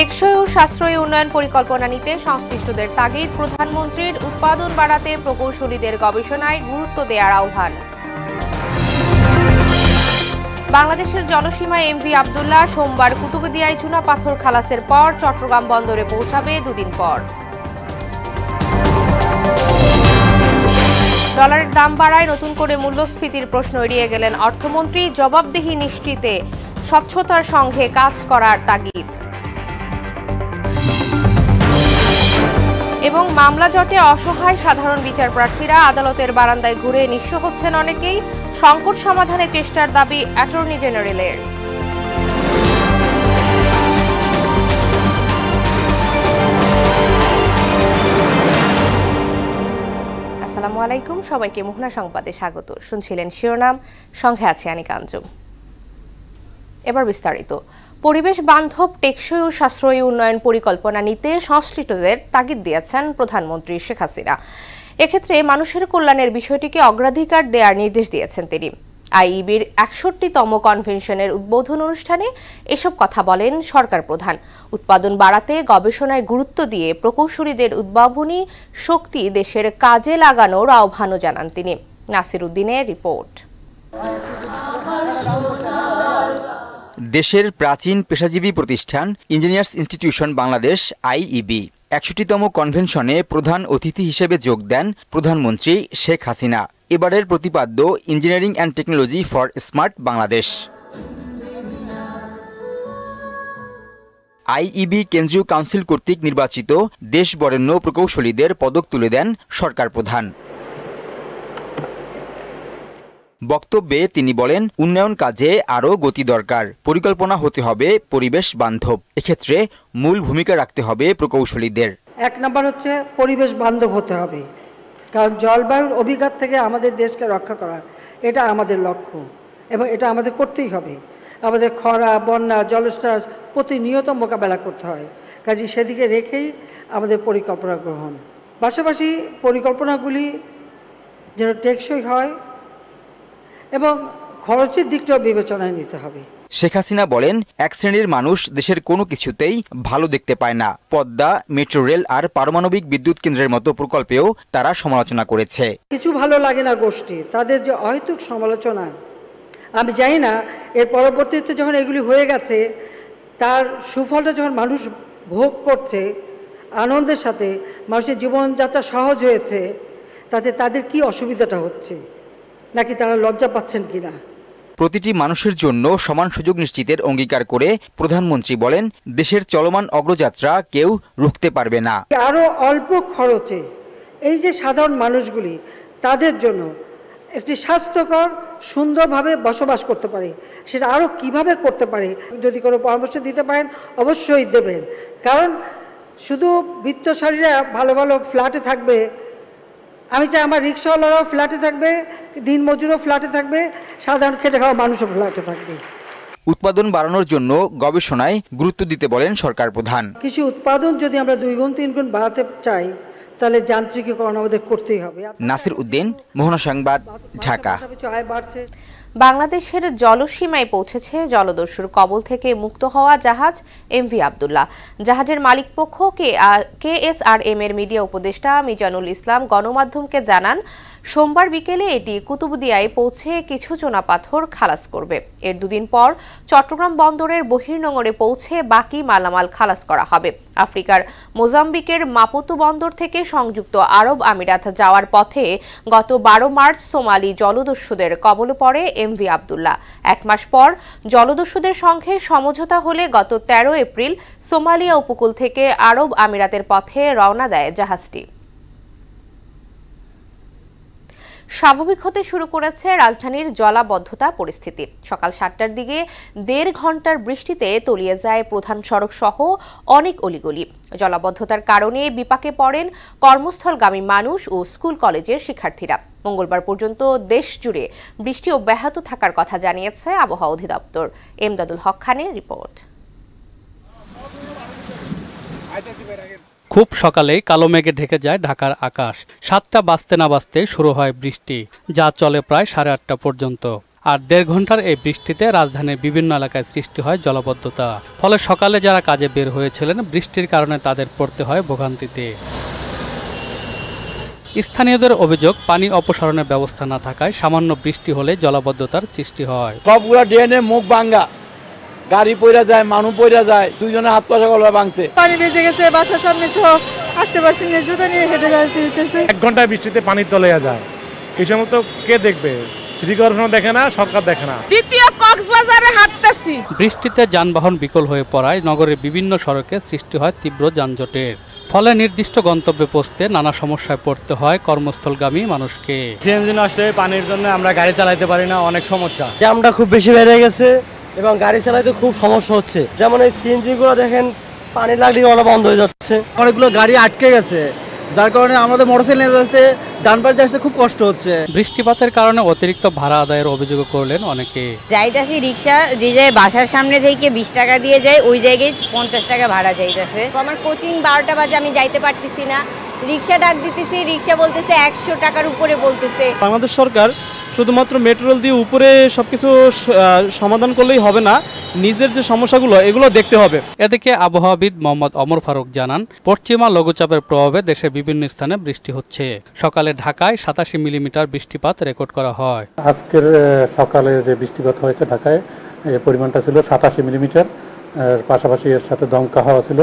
টেকসই ও সাশ্রয়ী উন্নয়ন পরিকল্পনা নিতে সংশ্লিষ্টদের তাগিদ, প্রধানমন্ত্রীর উৎপাদন বাড়াতে প্রকৌশলীদের গবেষণায় গুরুত্ব দেওয়ার আহ্বান। বাংলাদেশের জলসীমায় এমভি আবদুল্লাহ সোমবার কুতুবদিয়ায় চুনাপাথর খালাসের পর চট্টগ্রাম বন্দরে পৌঁছাবে দুদিন পর। ডলারের দাম বাড়ায় নতুন করে মূল্যস্ফীতির প্রশ্ন এড়িয়ে গেলেন অর্থমন্ত্রী, জবাবদিহি নিশ্চিতে স্বচ্ছতার সঙ্গে কাজ করার তাগিদ। এবং মামলা জটে অসহায় সাধারণ বিচারপ্রার্থীরা, আদালতের বারান্দায় ঘুরে নিঃস্ব হচ্ছেন অনেকেই, সংকট সমাধানে চেষ্টার দাবি অ্যাটর্নি জেনারেলের। আসসালামু আলাইকুম, সবাইকে মোহনা সংবাদে স্বাগত। শুনছিলেন শিরোনাম, সঙ্গে আছে আনিকা আঞ্জুম। এবার বিস্তারিত। পরিবেশ বান্ধব টেকসই ও সাশ্রয়ী উন্নয়ন পরিকল্পনা নিতে সংশ্লিষ্টদের তাগিদ দিয়েছেন প্রধানমন্ত্রী শেখ হাসিনা। এক্ষেত্রে মানুষের কল্যাণের বিষয়টিকে অগ্রাধিকার দেওয়ার নির্দেশ দিয়েছেন তিনি। আইইবির ৬১তম কনভেনশনের উদ্বোধন অনুষ্ঠানে এসব কথা বলেন সরকার প্রধান। উৎপাদন বাড়াতে গবেষণায় গুরুত্ব দিয়ে প্রকৌশলীদের উদ্ভাবনী শক্তি দেশের কাজে লাগানোর আহ্বানও জানান তিনি। নাসির উদ্দিনের রিপোর্ট। দেশের প্রাচীন পেশাজীবী প্রতিষ্ঠান ইঞ্জিনিয়ার্স ইনস্টিটিউশন বাংলাদেশ আইইবি ৬১তম কনভেনশনে প্রধান অতিথি হিসেবে যোগ দেন প্রধানমন্ত্রী শেখ হাসিনা। এবারের প্রতিপাদ্য engineering and technology for smart Bangladesh. IEB কেন্দ্রীয় কাউন্সিল কর্তৃক নির্বাচিত দেশ বরেণ্য প্রকৌশলীদের পদক তুলে দেন সরকার প্রধান। বক্তব্যে তিনি বলেন, উন্নয়ন কাজে আরও গতি দরকার, পরিকল্পনা হতে হবে পরিবেশ বান্ধব। এক্ষেত্রে মূল ভূমিকা রাখতে হবে প্রকৌশলীদের। এক নম্বর হচ্ছে পরিবেশ বান্ধব হতে হবে, কারণ জলবায়ুর অভিঘাত থেকে আমাদের দেশকে রক্ষা করা এটা আমাদের লক্ষ্য এবং এটা আমাদের করতেই হবে। আমাদের খরা, বন্যা, জলোচ্ছ্বাস প্রতিনিয়ত মোকাবেলা করতে হয়, কাজে সেদিকে রেখেই আমাদের পরিকল্পনা গ্রহণ। পাশাপাশি পরিকল্পনাগুলি যেন টেকসই হয় এবং খরচের দিকটাও বিবেচনায় নিতে হবে। শেখ হাসিনা বলেন, এক শ্রেণীর মানুষ দেশের কোনো কিছুতেই ভালো দেখতে পায় না। পদ্মা, মেট্রো রেল আর পারমাণবিক বিদ্যুৎ কেন্দ্রের মতো প্রকল্পেও তারা সমালোচনা করেছে। কিছু ভালো লাগে না গোষ্ঠী, তাদের যে অহেতুক সমালোচনা, আমি জানি না এর পরবর্তীতে যখন এগুলি হয়ে গেছে তার সুফলটা যখন মানুষ ভোগ করছে আনন্দের সাথে, মানুষের জীবনযাত্রা সহজ হয়েছে, তাতে তাদের কি অসুবিধাটা হচ্ছে, নাকি তারা লজ্জা পাচ্ছেন কিনা। প্রতিটি মানুষের জন্য সমান সুযোগ নিশ্চিতের অঙ্গীকার করে প্রধানমন্ত্রী বলেন, দেশের চলমান অগ্রযাত্রা কেউ রুখতে পারবে না। আরও অল্প খরচে এই যে সাধারণ মানুষগুলি, তাদের জন্য একটি স্বাস্থ্যকর সুন্দরভাবে বসবাস করতে পারে, সেটা আরও কিভাবে করতে পারে, যদি কোনো পরামর্শ দিতে পারেন অবশ্যই দেবেন। কারণ শুধু বিত্তশালীরা ভালো ভালো ফ্ল্যাটে থাকবে, আমি চাই আমার রিক্সাওয়ালারাও ফ্ল্যাটে থাকবে, দিনমজুরও ফ্ল্যাটে থাকবে, সাধারণ খেটে খাওয়া মানুষও ফ্ল্যাটে থাকবে। উৎপাদন বাড়ানোর জন্য গবেষণায় গুরুত্ব দিতে বলেন সরকার প্রধান। কৃষি উৎপাদন যদি আমরা 2 গুণ 3 গুণ বাড়াতে চাই, তাহলে যান্ত্রিকীকরণ আমাদের করতেই হবে। নাসির উদ্দিন, মোহনা সংবাদ, ঢাকা। বাংলাদেশের জলসীমায় পৌঁছেছে জলদস্যুর কবল থেকে মুক্ত হওয়া জাহাজ এমভি আবদুল্লাহ। জাহাজের মালিকপক্ষ কেএসআরএম এর মিডিয়া উপদেষ্টা মিজানুল ইসলাম গণমাধ্যমকে জানান, সোমবার বিকেলে এটি কুতুবদিয়ায় পৌঁছে কিছু চুনাপাথর খালাস করবে। এর দুদিন পর চট্টগ্রাম বন্দরের বহির্নোঙরে পৌঁছে বাকি মালামাল খালাস করা হবে। আফ্রিকার মোজাম্বিকের মাপুতো বন্দর থেকে সংযুক্ত আরব আমিরাত যাওয়ার পথে গত 12 মার্চ সোমালি জলদস্যুদের কবলে পড়ে এমভি আবদুল্লাহ। 1 মাস পর জলদস্যুদের সঙ্গে সমঝোতা হলে গত 13 এপ্রিল সোমালিয়া উপকূল থেকে আরব আমিরাতের পথে রওনা দেয় জাহাজটি। স্বাভাবিক হতে শুরু করেছে রাজধানীর জলাবদ্ধতা পরিস্থিতি। সকাল 7টার দিকে 1.5 ঘন্টার বৃষ্টিতে তলিয়ে যায় প্রধান সড়ক সহ অনেক অলিগলি। জলাবদ্ধতার কারণে বিপাকে পড়েন কর্মস্থলগামী মানুষ ও স্কুল কলেজের শিক্ষার্থীরা। মঙ্গলবার পর্যন্ত দেশ জুড়ে বৃষ্টি অব্যাহত থাকার কথা জানিয়েছে আবহাওয়া অধিদপ্তর। এমদাদুল হক খানের রিপোর্ট। খুব সকালে কালো মেঘে ঢেকে যায় ঢাকার আকাশ। 7টা বাজতে না বাজতে শুরু হয় বৃষ্টি, যা চলে প্রায় 8:30 পর্যন্ত। আর 1.5 ঘন্টার এই বৃষ্টিতে রাজধানীর বিভিন্ন এলাকায় সৃষ্টি হয় জলাবদ্ধতা। ফলে সকালে যারা কাজে বের হয়েছিলেন বৃষ্টির কারণে তাদের পড়তে হয় ভোগান্তিতে। স্থানীয়দের অভিযোগ, পানি অপসারণের ব্যবস্থা না থাকায় সামান্য বৃষ্টি হলে জলাবদ্ধতার সৃষ্টি হয়। সবগুলো ড্রেনে মুখ ভাঙ্গা, গাড়ি পইরা যায়, মানুষ পইরা যায়, দুইজনে হাত পয়সা গলা ভাঙছে। পানি বেজে গেছে, বাসার সামনে সব আসতে পারছি না, জুতা নিয়ে হেঁটে যাইতেছে। 1 ঘন্টায় বৃষ্টিতে পানির তলে যায়, এই সময় তো কে দেখবে? সিটি কর্পোরেশন দেখে না, সরকার দেখে না। দ্বিতীয় কক্সবাজারে হাঁটতেছি। বৃষ্টিতে যানবাহন বিকল হয়ে পড়ায় নগরের বিভিন্ন সড়কে সৃষ্টি হয় তীব্র যানজটের। ফলে নির্দিষ্ট গন্তব্যে পৌঁছতে নানা সমস্যায় পড়তে হয় কর্মস্থলগামী মানুষকে। সিএনজি নষ্ট হয়ে পানির জন্য আমরা গাড়ি চালাতে পারি না, অনেক সমস্যা। জ্যামটা খুব বেশি বেড়ে গেছে এবং গাড়ি চালাতে খুব সমস্যা হচ্ছে। যেমন এই সিএনজি গুলো দেখেন পানি লাগলে অনেক বন্ধ হয়ে যাচ্ছে, অনেকগুলো গাড়ি আটকে গেছে, যার কারণে আমাদের মোটরসাইকেল নিয়ে যেতে ডান পাশে আসতে খুব কষ্ট হচ্ছে। বৃষ্টিপাতের কারণে অতিরিক্ত ভাড়া আদায়ের অভিযোগ করলেন অনেকে। যাইতাছি রিক্সা যে যায় বাসার সামনে থেকে 20 টাকা দিয়ে যায়, ওই জায়গায় 50 টাকা ভাড়া যাইতেছে। আমার কোচিং 12টা বাজে, আমি যাইতে পারতেছি না, রিক্সা ডাক দিতেছি, রিক্সা বলতেছে 100 টাকার উপরে বলতেছে। বাংলাদেশ সরকার শুধুমাত্র মেট্রো রেল দিয়ে উপরে সবকিছু সমাধান করলেই হবে না, নিজের যে সমস্যাগুলো এগুলো দেখতে হবে। এদিকে আবহাওয়াবিদ মোহাম্মদ ওমর ফারুক জানান, পশ্চিমা লঘুচাপের প্রভাবে দেশের বিভিন্ন স্থানে বৃষ্টি হচ্ছে। সকালে ঢাকায় 87 মিলিমিটার বৃষ্টিপাত রেকর্ড করা হয়। আজকের সকালে যে বৃষ্টিপাত হয়েছে ঢাকায়, এর পরিমাণটা ছিল 87 মিলিমিটার। পাশাপাশি এর সাথে দমকা হাওয়া ছিল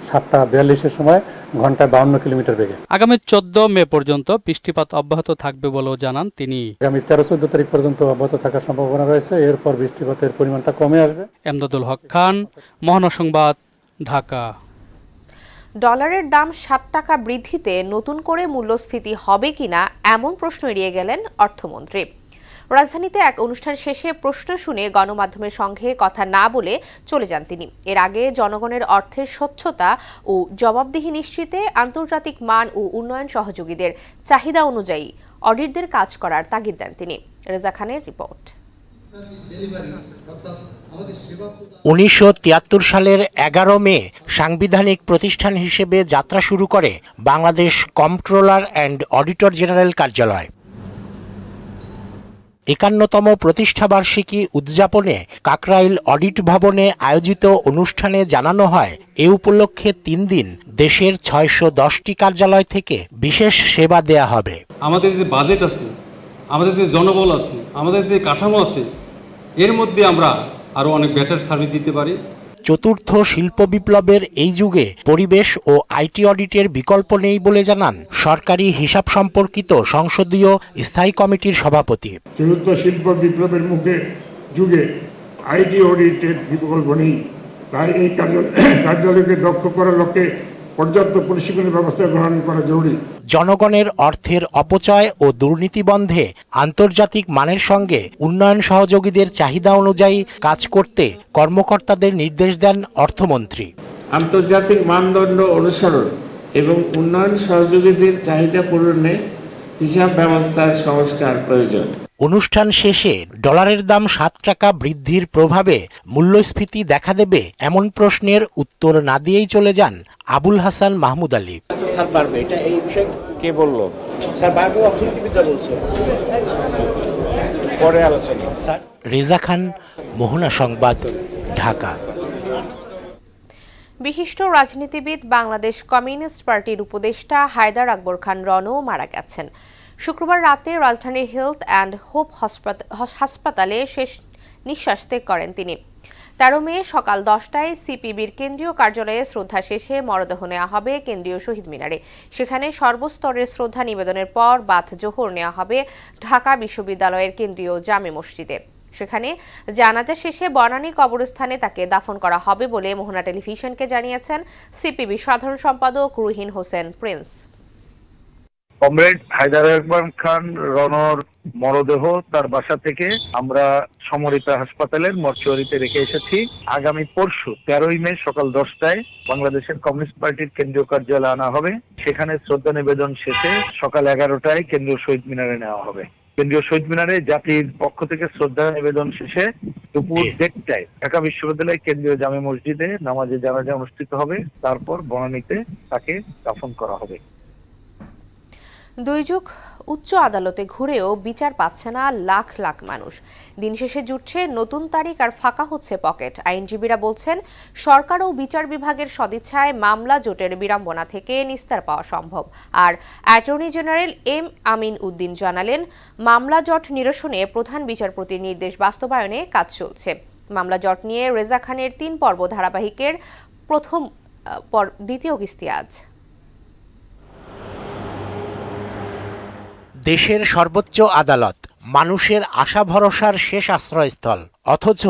7:42-এর সময় ঘন্টায় 52 কিলোমিটার বেগে। আগামী 14 মে পর্যন্ত বৃষ্টিপাত অব্যাহত থাকবে বলেও জানান তিনি। আগামী 13-14 তারিখ পর্যন্ত অব্যাহত থাকার সম্ভাবনা রয়েছে, এরপর বৃষ্টিপাতের পরিমাণটা কমে আসবে। এমদাদুল হক খান, মহানগর সংবাদ, ঢাকা। ডলারের দাম 7 টাকা বৃদ্ধিতে নতুন করে মূল্যস্ফীতি হবে কিনা এমন প্রশ্ন এড়িয়ে গেলেন অর্থমন্ত্রী। রাজধানীতে এক অনুষ্ঠান শেষে প্রশ্ন শুনে গণমাধ্যমের সঙ্গে কথা না বলে চলে যান তিনি। এর আগে জনগণের অর্থের স্বচ্ছতা ও জবাবদিহি নিশ্চিতে আন্তর্জাতিক মান ও উন্নয়ন সহযোগীদের চাহিদা অনুযায়ী অডিটদের কাজ করার তাগিদ দেন তিনি। রেজা খানের রিপোর্ট। 1973 সালের 11 মে সাংবিধানিক প্রতিষ্ঠান হিসেবে যাত্রা শুরু করে Bangladesh comptroller and auditor general কার্যালয়। 51তম প্রতিষ্ঠাবার্ষিকী উদযাপনে কাকরাইল অডিট ভবনে আয়োজিত অনুষ্ঠানে জানানো হয়, এ উপলক্ষে 3 দিন দেশের 610টি কার্যালয় থেকে বিশেষ সেবা দেয়া হবে। আমাদের যে বাজেট আছে, আমাদের যে জনবল আছে, আমাদের যে কাঠামো আছে, এর মধ্যে আমরা আরো অনেক বেটার সার্ভিস দিতে পারি। চতুর্থ শিল্প বিপ্লবের এই যুগে পরিবেশ ও আইটি অডিটের বিকল্প নেই বলে জানান সরকারি হিসাব সম্পর্কিত সংসদীয় স্থায়ী কমিটির সভাপতি। চতুর্থ শিল্প বিপ্লবের যুগে আইটি অডিটের বিকল্প নেই, তাই এই কার্যালয়কে দক্ষ করার লক্ষ্যে পর্যাপ্ত প্রশিক্ষণের ব্যবস্থা গ্রহণ করা জরুরি। জনগণের অর্থের অপচয় ও দুর্নীতি বন্ধে আন্তর্জাতিক মানের সঙ্গে উন্নয়ন সহযোগীদের চাহিদা অনুযায়ী কাজ করতে কর্মকর্তাদের নির্দেশ দেন অর্থমন্ত্রী। আন্তর্জাতিক মানদণ্ড অনুসরণ এবং উন্নয়ন সহযোগীদের চাহিদা পূরণে হিসাব ব্যবস্থার সংস্কার প্রয়োজন। অনুষ্ঠান শেষে ডলারের দাম 7 টাকা বৃদ্ধির প্রভাবে মূল্যস্ফীতি দেখা দেবে এমন প্রশ্নের উত্তর না দিয়েই চলে যান আবুল হাসান মাহমুদ আলী। স্যার পারবে, এটা এই বিষয়ে কে বললো? স্যার বারবার অর্থনীতিবিদরা বলছে, পরে আলোচনা। স্যার রেজা খান, মোহনা সংবাদ, ঢাকা। বিশিষ্ট রাজনীতিবিদ বাংলাদেশ কমিউনিস্ট পার্টির উপদেষ্টা হায়দার আকবর খান রনও মারা গেছেন। শুক্রবার রাতে রাজধানীর হেলথ অ্যান্ড হোপ হাসপাতালে শেষ নিঃশ্বাস ত্যাগ করেন তিনি। 13 মে সকাল 10টায় সিপিবির কেন্দ্রীয় কার্যালয়ে শ্রদ্ধা শেষে মরদেহ নেওয়া হবে কেন্দ্রীয় শহীদ মিনারে। সেখানে সর্বস্তরের শ্রদ্ধা নিবেদনের পর বাদ জোহর নেওয়া হবে ঢাকা বিশ্ববিদ্যালয়ের কেন্দ্রীয় জামে মসজিদে। সেখানে জানাজা শেষে বনানী কবরস্থানে তাকে দাফন করা হবে বলে মোহনা টেলিভিশনকে জানিয়েছেন সিপিবি সাধারণ সম্পাদক রুহিন হোসেন প্রিন্স। কমরেড হায়দার আকবর খান রনর মরদেহ তার বাসা থেকে আমরা সমরিতা হাসপাতালের মর্চুয়ারিতে রেখে এসেছি। আগামী পরশু 13 মে সকাল 10টায় বাংলাদেশের কমিউনিস্ট পার্টির কেন্দ্রীয় কার্যালয়ে আনা হবে। সেখানে শ্রদ্ধা নিবেদন শেষে সকাল 11টায় কেন্দ্রীয় শহীদ মিনারে নেওয়া হবে। কেন্দ্রীয় শহীদ মিনারে জাতির পক্ষ থেকে শ্রদ্ধা নিবেদন শেষে দুপুর 1টায় ঢাকা বিশ্ববিদ্যালয় কেন্দ্রীয় জামে মসজিদে নামাজে জানাজা অনুষ্ঠিত হবে। তারপর বনানীতে তাকে দাফন করা হবে। দুই যুগ উচ্চ আদালতে ঘুরেও বিচার পাচ্ছে না লাখ লাখ মানুষ। দিন শেষে জুটছে নতুন তারিখ আর ফাঁকা হচ্ছে পকেট। আইনজীবীরা বলছেন সরকার ও বিচার বিভাগের সদিচ্ছায় মামলা জোটের বিড়ম্বনা থেকে নিস্তার পাওয়া সম্ভব। আর attorney general M Amin Uddin জানালেন, মামলা জট নিরসনে প্রধান বিচারপতির নির্দেশ বাস্তবায়নে কাজ চলছে। মামলা জট নিয়ে রেজা খানের 3 পর্ব ধারাবাহিকের দ্বিতীয় কিস্তি আজ। দেশের সর্বোচ্চ আদালত মানুষের আশা ভরসার শেষ আশ্রয়স্থল, অথচ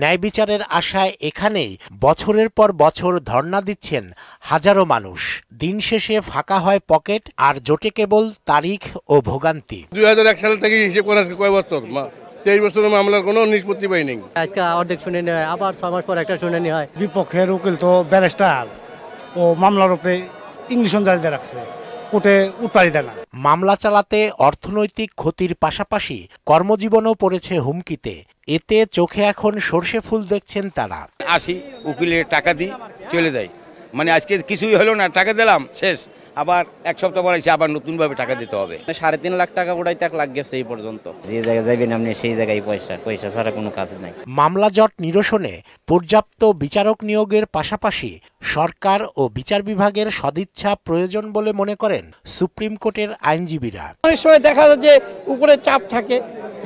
ন্যায় বিচারের আশায় এখানেই বছরের পর বছর ধর্ণা দিচ্ছেন হাজারো মানুষ। দিন শেষে ফাঁকা হয় পকেট আর জোটে কেবল তারিখ ও ভোগান্তি। 2001 সাল থেকে হিসেব করা কয় বছর, 23 বছরের মামলার কোনো নিষ্পত্তি পাইনি। আজকে অর্ধেক শুনে নেয়, আবার 6 মাস পর একটা শুনানি হয়। বিপক্ষের উকিল তো ব্যারিস্টার, ও মামলার উপরে ইংলিশ জারি রাখছে, কোর্টে উৎপারি দেয় না। মামলা চালাতে অর্থনৈতিক ক্ষতির পাশাপাশি কর্মজীবনও পড়েছে হুমকিতে। এতে চোখে এখন সর্ষে ফুল দেখছেন তারা। আসি উকিলের টাকা দিই, চলে যায়, মানে আজকে কিছুই হলো না, টাকা দিলাম শেষ, আবার এক সপ্তাহ পর এসে আবার নতুনভাবে টাকা দিতে হবে। 3.5 লাখ টাকা উঠাইতে 1 লাখ গেছে এই পর্যন্ত। যে জায়গায় যাবেন আপনি সেই জায়গায় পয়সা ছাড়া কোনো কাজ নাই। মামলা জট নিরসনে পর্যাপ্ত বিচারক নিয়োগের পাশাপাশি সরকার ও বিচার বিভাগের সদিচ্ছা প্রয়োজন বলে মনে করেন সুপ্রিম কোর্টের আইনজীবীরা। অনেক সময় দেখা যায় যে উপরে চাপ থাকে,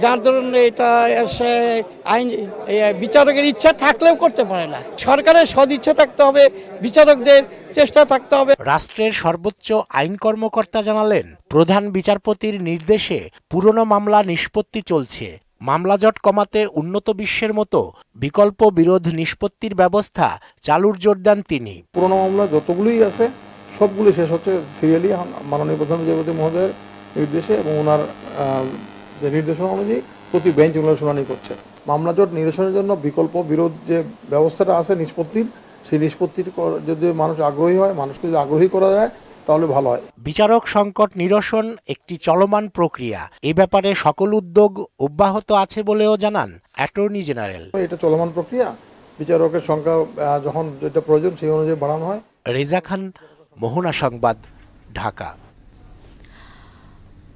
যার ধরনের এটা বিচারকের ইচ্ছা থাকলেও করতে পারে না। সরকারের সদিচ্ছা থাকতে হবে, বিচারকদের চেষ্টা থাকতে হবে। রাষ্ট্রের সর্বোচ্চ আইন কর্মকর্তা জানালেন, প্রধান বিচারপতির নির্দেশে পুরনো মামলা নিষ্পত্তি চলছে। মামলা জট কমাতে উন্নত বিশ্বের মতো বিকল্প বিরোধ নিষ্পত্তির ব্যবস্থা চালুর জোর দেন তিনি। পুরনো মামলা যতগুলোই আছে সবগুলি শেষ হচ্ছে সিরিয়ালি মাননীয় প্রধান বিচারপতি মহোদয়ের নির্দেশে এবং ওনার যে নির্দেশনা অনুযায়ী প্রতি বেঞ্চ ওনার শুনানি করছে। মামলা জট নিরসনের জন্য বিকল্প বিরোধ যে ব্যবস্থাটা আছে নিষ্পত্তির, সেই নিষ্পত্তির যদি মানুষ আগ্রহী হয়, মানুষকে যদি আগ্রহী করা যায় তাহলে ভালো হয়। বিচারক সংকট নিরসন একটি চলমান প্রক্রিয়া। এ ব্যাপারে সকল উদ্যোগ অব্যাহত আছে বলেও জানান অ্যাটর্নি জেনারেল। এটা চলমান প্রক্রিয়া, বিচারকের সংখ্যা যখন যেটা প্রয়োজন সেই অনুযায়ী বাড়ানো হয়। রেজা খান, মোহনা সংবাদ, ঢাকা।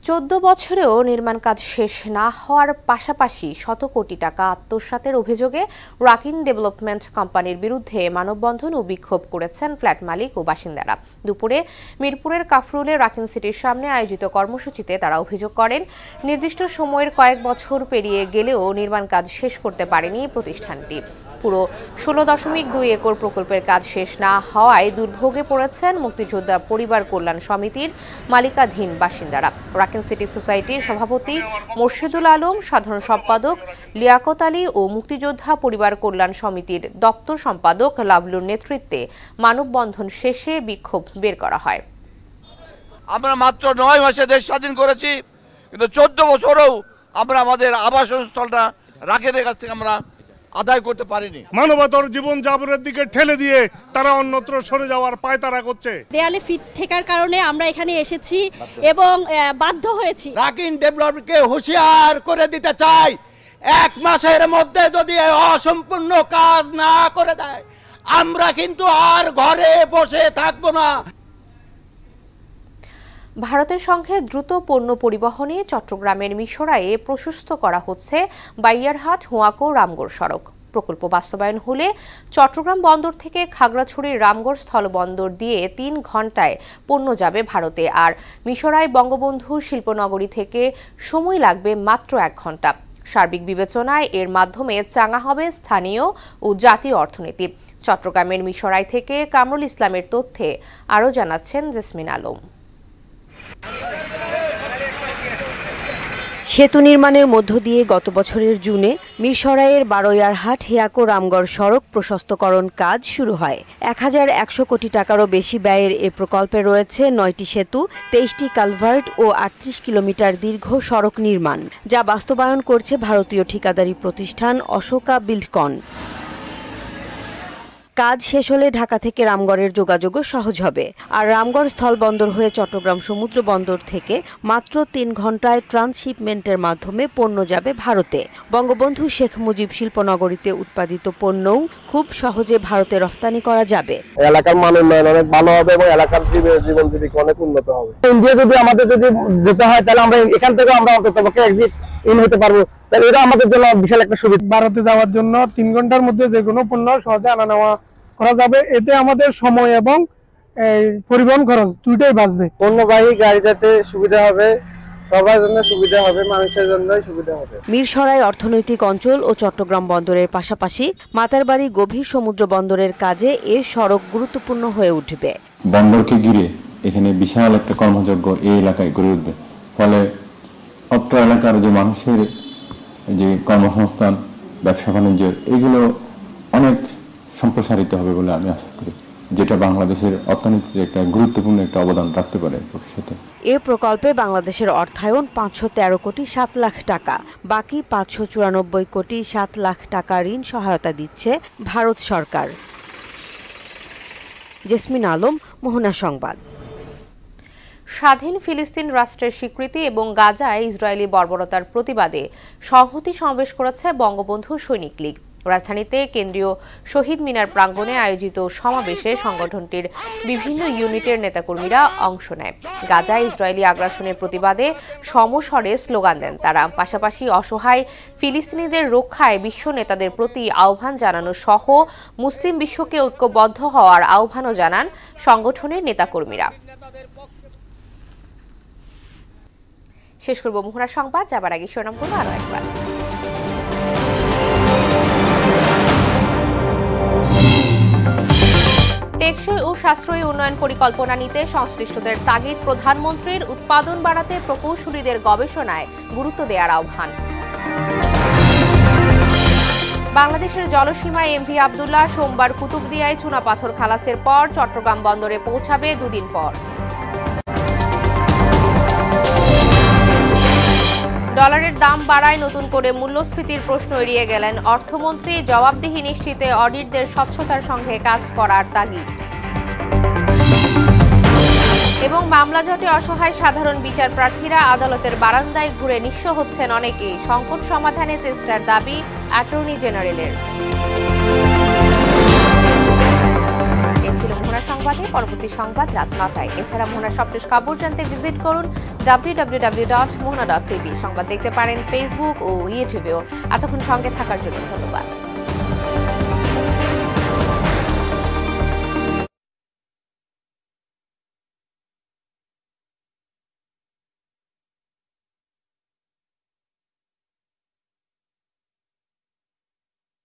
14 বছরেও নির্মাণ কাজ শেষ না হওয়ার পাশাপাশি শত কোটি টাকা আত্মসাতের অভিযোগে রাকিন ডেভেলপমেন্ট কোম্পানির বিরুদ্ধে মানববন্ধন ও বিক্ষোভ করেছেন ফ্ল্যাট মালিক ও বাসিন্দারা। দুপুরে মিরপুরের কাফরুলে রাকিন সিটির সামনে আয়োজিত কর্মসূচিতে তারা অভিযোগ করেন, নির্দিষ্ট সময়ের কয়েক বছর পেরিয়ে গেলেও নির্মাণ কাজ শেষ করতে পারেনি প্রতিষ্ঠানটি। পুরো 16.2 একর প্রকল্পের কাজ শেষ না হওয়ায় দুর্ভোগে পড়েছেন মুক্তিযোদ্ধা পরিবার কল্যাণ সমিতির মালিকাধীন বাসিন্দারা। রাকিন সিটি সোসাইটির সভাপতি মোর্শেদুল আলম, সাধারণ সম্পাদক লিয়াকত আলী ও মুক্তিযোদ্ধা পরিবার কল্যাণ সমিতির দপ্তর সম্পাদক লাভলুর নেতৃত্বে মানববন্ধন শেষে বিক্ষোভ বের করা হয়। আমরা মাত্র 9 মাসে দেশ স্বাধীন করেছি, কিন্তু 14 বছরেও আমরা আমাদের আবাসস্থলটা রাকিনের কাছ থেকে আমরা আদায় করতে পারিনি। মানবতার জীবন যাপনের দিকে ঠেলে দিয়ে তারা অন্যত্র সরে যাওয়ার পায়তারা করছে। দেয়ালে ফিট থাকার কারণে আমরা এখানে এসেছি এবং বাধ্য হয়েছি। রাকিন ডেভেলপকে হুঁশিয়ার করে দিতে চাই, 1 মাসের মধ্যে যদি অসম্পূর্ণ কাজ না করে দেয় আমরা কিন্তু আর ঘরে বসে থাকবো না। ভারতের সঙ্গে দ্রুত পণ্য পরিবহনে চট্টগ্রামের মিশরায়ে প্রশস্ত করা হচ্ছে বাইয়ারহাট হুয়াকো রামগড় সড়ক। প্রকল্প বাস্তবায়ন হলে চট্টগ্রাম বন্দর থেকে খাগড়াছড়ির রামগড় স্থলবন্দর দিয়ে 3 ঘন্টায় পণ্য যাবে ভারতে, আর মিশরায় বঙ্গবন্ধু শিল্পনগরী থেকে সময় লাগবে মাত্র 1 ঘন্টা। সার্বিক বিবেচনায় এর মাধ্যমে চাঙা হবে স্থানীয় ও জাতীয় অর্থনীতি। চট্টগ্রামের মিশরাই থেকে কামরুল ইসলামের তথ্যে আরও জানাচ্ছেন জেসমিন আলম। সেতু নির্মাণের মধ্য দিয়ে গত বছরের জুনে মিরসরাইয়ের বারোয়ারহাট হিয়াকো রামগড় সড়ক প্রশস্তকরণ কাজ শুরু হয়। 1100 কোটি টাকারও বেশি ব্যয়ের এ প্রকল্পে রয়েছে 9টি সেতু, 23টি কালভার্ট ও 38 কিলোমিটার দীর্ঘ সড়ক নির্মাণ, যা বাস্তবায়ন করছে ভারতীয় ঠিকাদারি প্রতিষ্ঠান অশোকা বিল্ডকন। কাজ শেষ হলে ঢাকা থেকে রামগড়ের যোগাযোগও সহজ হবে। আর রামগড় স্থলবন্দর হয়ে চট্টগ্রাম সমুদ্র বন্দর থেকে মাত্র 3 ঘন্টায় ট্রান্সশিপমেন্টের মাধ্যমে পণ্য যাবে ভারতে। বঙ্গবন্ধু শেখ মুজিব শিল্পনগরীতে উৎপাদিত পণ্যও খুব সহজে ভারতে রফতানি করা যাবে। এলাকার মান উন্নয়ন অনেক ভালো হবে এবং এলাকার জীবন জীবিকা অনেক উন্নত হবে। ইন্ডিয়া যদি আমাদের যদি যেতে হয় তাহলে আমরা এখান থেকে আমরা অন্ততপক্ষে এক্সিট ইন হতে পারবো, তাহলে এটা আমাদের জন্য বিশাল একটা সুবিধা। ভারতে যাওয়ার জন্য 3 ঘন্টার মধ্যে যে কোনো পণ্য সহজে আনা নেওয়া করা যাবে। এতে আমাদের সময় এবং পরিবহন খরচ দুইটাই বাঁচবে। পণ্যবাহী গাড়ি যাতে সুবিধা হবে, সবার জন্য সুবিধা হবে, মানুষের জন্যই সুবিধা হবে। মিরসরাই অর্থনৈতিক অঞ্চল ও চট্টগ্রাম বন্দরের পাশাপাশি মাতারবাড়ি গভীর সমুদ্র বন্দরের কাজে এ সড়ক গুরুত্বপূর্ণ হয়ে উঠবে। বন্দরকে ঘিরে এখানে বিশাল একটা কর্মযজ্ঞ এই এলাকায় গড়ে উঠবে, ফলে অত্র এলাকার যে মানুষের যে কর্মসংস্থান, ব্যবসা বাণিজ্য এগুলো অনেক সম্প্রসারিত হবে বলে আমি আশা করি, যেটা বাংলাদেশের অর্থনীতিতে একটা গুরুত্বপূর্ণ একটা অবদান রাখতে পারে ভবিষ্যতে। এ প্রকল্পে বাংলাদেশের অর্থায়ন 513 কোটি 7 লাখ টাকা, বাকি 594 কোটি 7 লাখ টাকা ঋণ সহায়তা দিচ্ছে ভারত সরকার। জেসমিন আলম, মোহনা সংবাদ। স্বাধীন ফিলিস্তিন রাষ্ট্রের স্বীকৃতি এবং গাজায় ইসরায়েলি বর্বরতার প্রতিবাদে সংহতি সমাবেশ করেছে বঙ্গবন্ধু সৈনিক লীগ। রাজধানীতে কেন্দ্রীয় শহীদ মিনার প্রাঙ্গণে আয়োজিত সমাবেশে সংগঠনটির বিভিন্ন ইউনিটের নেতাকর্মীরা অংশ নেয়। গাজায় ইসরায়েলি আগ্রাসনের প্রতিবাদে সমস্বরে স্লোগান দেন তারা। পাশাপাশি অসহায় ফিলিস্তিনিদের রক্ষায় বিশ্ব নেতাদের প্রতি আহ্বান জানানো সহ মুসলিম বিশ্বকে ঐক্যবদ্ধ হওয়ার আহ্বানও জানান সংগঠনের নেতাকর্মীরা। শেষ করব মোহনা সংবাদ, যাবার আগে শিরোনামগুলো আরো একবার। টেকসই ও সাশ্রয়ী উন্নয়ন পরিকল্পনা নিতে সংশ্লিষ্টদের তাগিদ। প্রধানমন্ত্রীর উৎপাদন বাড়াতে প্রকৌশলীদের গবেষণায় গুরুত্ব দেওয়ার আহ্বান। বাংলাদেশের জলসীমায় এমভি আব্দুল্লাহ সোমবার কুতুবদিয়ায় চুনাপাথর খালাসের পর চট্টগ্রাম বন্দরে পৌঁছাবে 2 দিন পর। ডলারের দাম বাড়ায় নতুন করে মূল্যস্ফীতির প্রশ্ন এড়িয়ে গেলেন অর্থমন্ত্রী। জবাবদিহি নিশ্চিতে অডিটদের স্বচ্ছতার সঙ্গে কাজ করার তাগিদ। এবং মামলা জটে অসহায় সাধারণ বিচার প্রার্থীরা আদালতের বারান্দায় ঘুরে নিঃস্ব হচ্ছেন অনেকে। সংকট সমাধানে চেষ্টার দাবি অ্যাটর্নি জেনারেলের। এ ছিল মোহনা সংবাদে। পরবর্তী সংবাদ রাত 9টায়। এছাড়া মোহনার সবশেষ খবর জানতে ভিজিট করুন www.mohana.tv। সংবাদ দেখতে পারেন ফেসবুক ও ইউটিউবেও। এতক্ষণ সঙ্গে থাকার জন্য ধন্যবাদ।